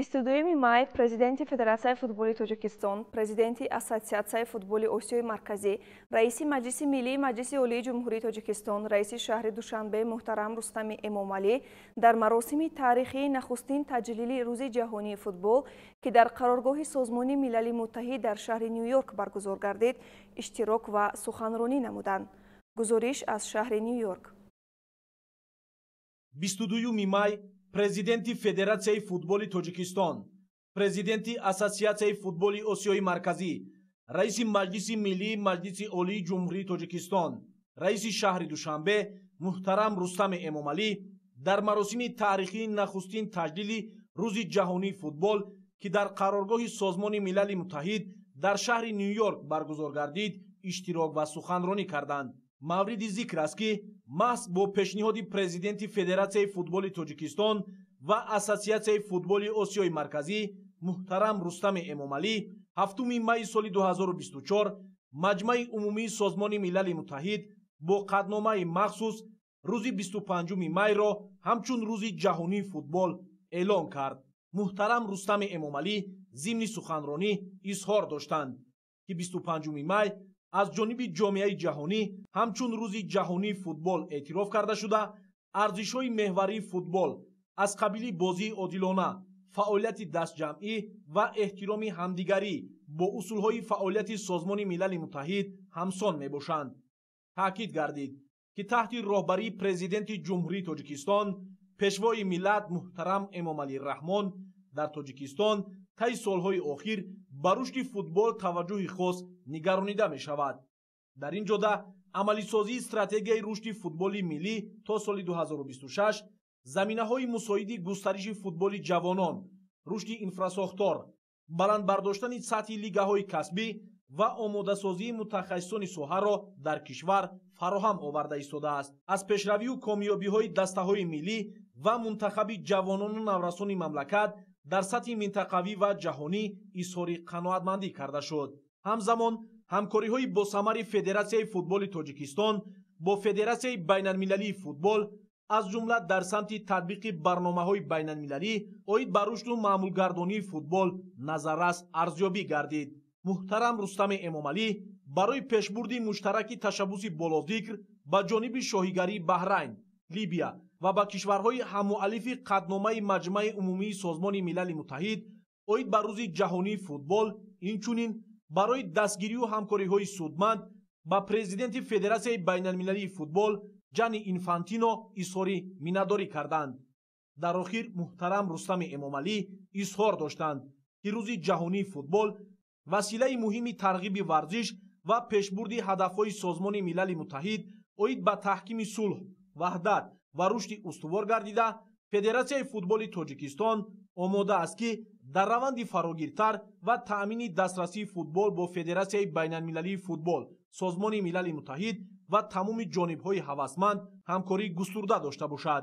22 май президенти Федерацияи футболи Тоҷикистон, президенти Ассотсиатсияи футболи Осиёи марказӣ, раиси Маҷлиси миллии Маҷлиси Олии Ҷумҳурии Тоҷикистон, раиси шаҳри Душанбе муҳтарам Рустами Эмомалӣ дар маросими таърихии нахустин таҷлили Рӯзи ҷаҳонии футбол, ки дар қароргоҳи Созмони Милали Муттаҳид дар шаҳри Нью-Йорк баргузор гардид, иштирок ва суханронӣ намуданд. Гузориш аз шаҳри Нью-Йорк. 22 май президенти Федератсияи футболи Тоҷикистон, президенти Ассотсиатсияи футболи Осиёи марказӣ, раиси Маҷлиси миллии Маҷлиси Олии Ҷумҳурии Тоҷикистон, раиси шаҳри Душанбе муҳтарам Рустами Эмомалӣ дар маросими таърихии нахустин таҷлили Рӯзи ҷаҳонии футбол, ки дар қароргоҳи Созмони Милали Муттаҳид дар шаҳри Нью-Йорк баргузор гардид, иштирок ва суханронӣ карданд. мавриди зикр аст, ки маҳз бо пешниҳоди президенти Федератсияи футболи Тоҷикистон ва Ассотсиатсияи футболи Осиёи марказӣ муҳтарам Рустами Эмомалӣ 7 майи соли 2024 Маҷмаи умумии Созмони Милали Муттаҳид бо қадномаи махсус рӯзи 25 майро ҳамчун Рӯзи ҷаҳонии футбол эълон кард. муҳтарам Рустами Эмомалӣ зимни суханронӣ изҳор доштанд, ки 25 май аз ҷониби ҷомеаи ҷаҳонӣ ҳамчун Рӯзи ҷаҳонии футбол эътироф карда шуда, арзишҳои меҳварии футбол аз қабили бозии одилона, фаъолияти дастҷамъӣ ва эҳтироми ҳамдигарӣ бо усулҳои фаъолияти Созмони Милали Муттаҳид ҳамсон мебошанд. таъкид гардид, ки таҳти роҳбарии президенти Ҷумҳурии Тоҷикистон, пешвои миллат муҳтарам Эмомалӣ Раҳмон дар Тоҷикистон таи солҳои охир ба рушди футбол таваҷҷӯҳи хос нигаронида мешавад. дар ин ҷода амалисозии стратегияи рушди футболи миллӣ то соли 2026 заминаҳои мусоиди густариши футболи ҷавонон, рушди инфрасохтор, баландбардоштани сатҳи лигаҳои касбӣ ва омодасозии мутахассисони соҳаро дар кишвар фароҳам оварда истодааст. аз пешравию комёбиҳои дастаҳои миллӣ ва мунтахаби ҷавонону наврасони мамлакат дар сатҳи минтақавӣ ва ҷаҳонӣ изҳори қаноатмандӣ карда шуд. ҳамзамон ҳамкориҳои босамари Федератсияи футболи Тоҷикистон бо Федератсияи байналмилалии футбол, аз ҷумла дар самти татбиқи барномаҳои байналмилалӣ оид ба рушду маъмулгардонии футбол назаррас арзёбӣ гардид. муҳтарам Рустами Эмомалӣ барои пешбурди муштараки ташаббуси болозикр ба ҷониби шоҳигарии Баҳрайн, Либия ва ба кишварҳои ҳаммуаллифи қадномаи Маҷмаи умумии Созмони Милали Муттаҳид оид ба Рӯзи ҷаҳонии футбол, инчунин барои дастгирию ҳамкориҳои судманд ба президенти Федератсияи байналмилалии футбол Ҷани Инфантино изҳори миннатдорӣ карданд. дар охир муҳтарам Рустами Эмомалӣ изҳор доштанд, ки Рӯзи ҷаҳонии футбол василаи муҳими тарғиби варзиш ва пешбурди ҳадафҳои Созмони Милали Муттаҳид оид ба таҳкими сулҳ, ваҳдат ва рушди устувор гардида, Федератсияи футболи Тоҷикистон омода аст, ки дар раванди фарогиртар ва таъмини дастрасии футбол бо Федератсияи байналмилалии футбол, Созмони Милали Муттаҳид ва тамоми ҷонибҳои ҳавасманд ҳамкории густурда дошта бошад.